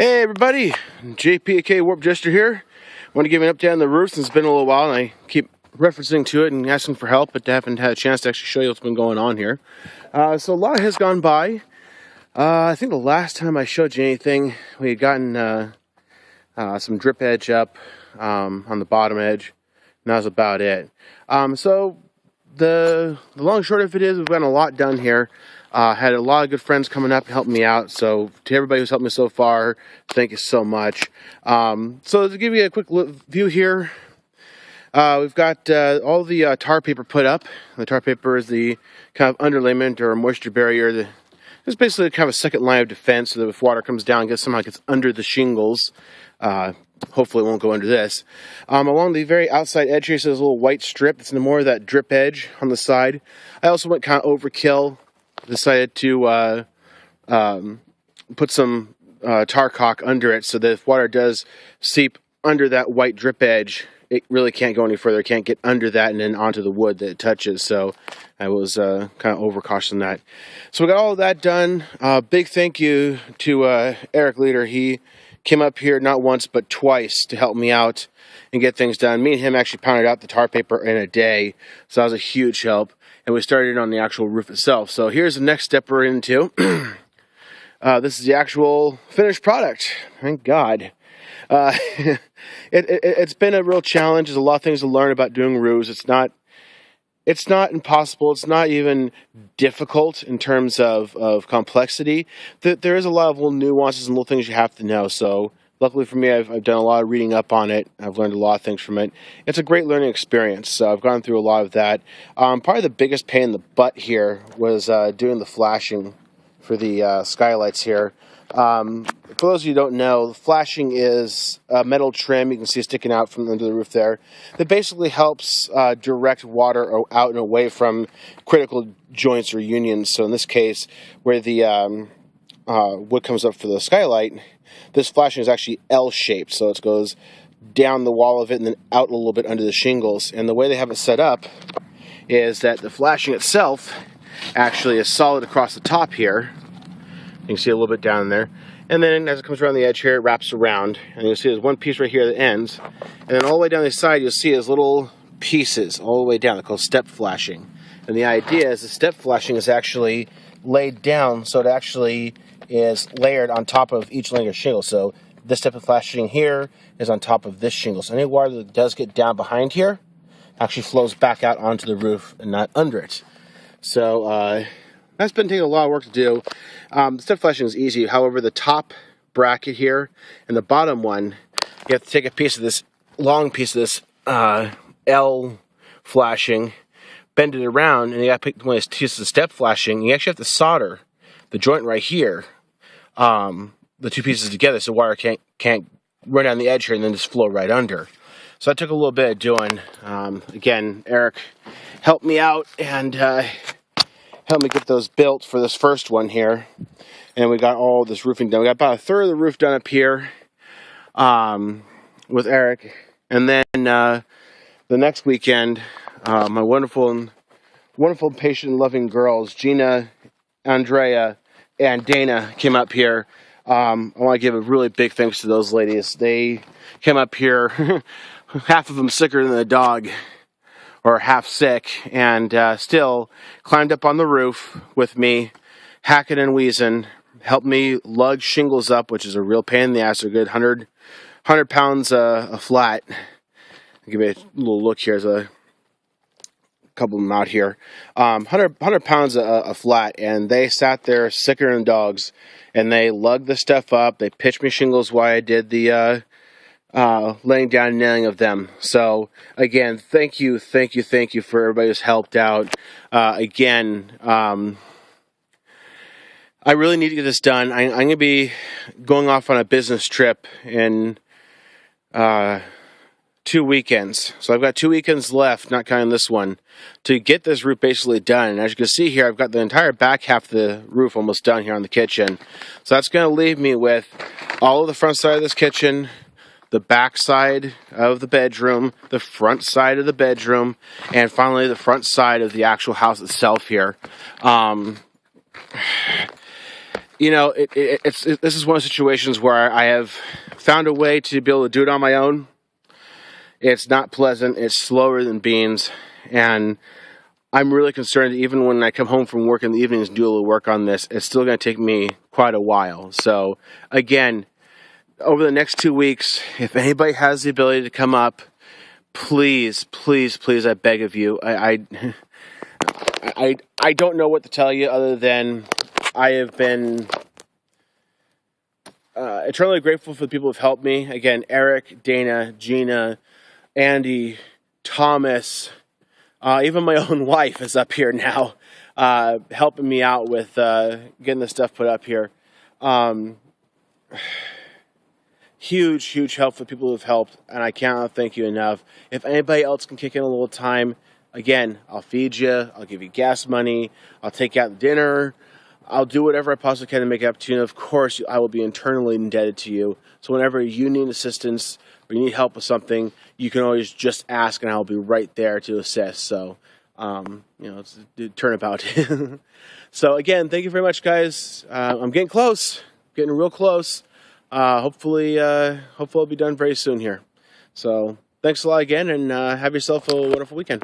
Hey everybody, JPK Warp Jester here. I want to give you an update on the roof since it's been a little while and I keep referencing to it and asking for help, but I haven't had a chance to actually show you what's been going on here. So a lot has gone by. I think the last time I showed you anything, we had gotten some drip edge up on the bottom edge, and that was about it. So the long and short of it is we've gotten a lot done here. Had a lot of good friends coming up and helping me out. So to everybody who's helped me so far, thank you so much. So to give you a quick view here, we've got all the tar paper put up. The tar paper is the kind of underlayment or moisture barrier. It's basically kind of a second line of defense so that if water comes down, somehow gets under the shingles. Hopefully it won't go under this. Along the very outside edge here, so there's a little white strip. It's more of that drip edge on the side. I also went kind of overkill. Decided to put some tar caulk under it so that if water does seep under that white drip edge, it really can't go any further. It can't get under that and then onto the wood that it touches. So I was kind of overcautious on that. So we got all of that done. Big thank you to Eric Leader. He came up here not once but twice to help me out and get things done. Me and him actually pounded out the tar paper in a day. So that was a huge help. And we started on the actual roof itself. So here's the next step we're into. This is the actual finished product. Thank God. It's been a real challenge. There's a lot of things to learn about doing roofs. It's not impossible. It's not even difficult in terms of complexity. There is a lot of little nuances and little things you have to know. So luckily for me, I've done a lot of reading up on it. I've learned a lot of things from it. It's a great learning experience. So I've gone through a lot of that. Probably the biggest pain in the butt here was doing the flashing for the skylights here. For those of you who don't know, the flashing is a metal trim you can see sticking out from under the roof there that basically helps direct water out and away from critical joints or unions. So in this case, where the wood comes up for the skylight, this flashing is actually L-shaped, so it goes down the wall of it and then out a little bit under the shingles. And the way they have it set up is that the flashing itself actually is solid across the top here. You can see a little bit down there. And then as it comes around the edge here, it wraps around. And you'll see there's one piece right here that ends. And then all the way down the side, you'll see is little pieces all the way down. They're called step flashing. And the idea is the step flashing is actually laid down so it actually is layered on top of each layer of shingle. So this step of flashing here is on top of this shingle. So any water that does get down behind here actually flows back out onto the roof and not under it. So that's been taking a lot of work to do. Step flashing is easy. However, the top bracket here and the bottom one, you have to take a piece of this, long piece of this L flashing, bend it around, and you got to pick one of these pieces of step flashing. You actually have to solder the joint right here, the two pieces together, so water can't run down the edge here and then just flow right under. So that took a little bit of doing. Again, Eric helped me out and helped me get those built for this first one here. And we got all this roofing done. We got about a third of the roof done up here with Eric. And then the next weekend, my wonderful, patient, loving girls, Gina, Andrea, and Dana came up here. I want to give a really big thanks to those ladies. They came up here, half of them sicker than a dog, or half sick, and still climbed up on the roof with me, hacking and wheezing, helped me lug shingles up, which is a real pain in the ass. They're good 100 pounds a flat. I'll give you a little look here. There's a couple of them out here. 100 pounds a flat, and they sat there sicker than dogs, and they lugged the stuff up. They pitched me shingles while I did the laying down and nailing of them. So again, thank you for everybody who's helped out. Again, I really need to get this done. I'm going to be going off on a business trip in 2 weekends. So I've got 2 weekends left, not counting this one, to get this roof basically done. And as you can see here, I've got the entire back half of the roof almost done here on the kitchen. So that's going to leave me with all of the front side of this kitchen, the back side of the bedroom, the front side of the bedroom, and finally the front side of the actual house itself here. you know, this is one of the situations where I have found a way to be able to do it on my own. It's not pleasant. It's slower than beans, and I'm really concerned that even when I come home from work in the evenings and do a little work on this, it's still going to take me quite a while. So, again, over the next 2 weeks, if anybody has the ability to come up, please, please, please, I beg of you. I don't know what to tell you other than I have been eternally grateful for the people who've helped me. Again, Eric, Dana, Gina, Andy, Thomas, even my own wife is up here now, helping me out with getting the stuff put up here. Huge, huge help for people who've helped, and I cannot thank you enough. If anybody else can kick in a little time, again, I'll feed you, I'll give you gas money, I'll take you out to dinner, I'll do whatever I possibly can to make it up to you. And of course, I will be internally indebted to you. So whenever you need assistance or you need help with something, you can always just ask, and I'll be right there to assist. So, it's a turnabout. So again, thank you very much, guys. I'm getting close, getting real close. Hopefully I'll be done very soon here. So thanks a lot again, and have yourself a wonderful weekend.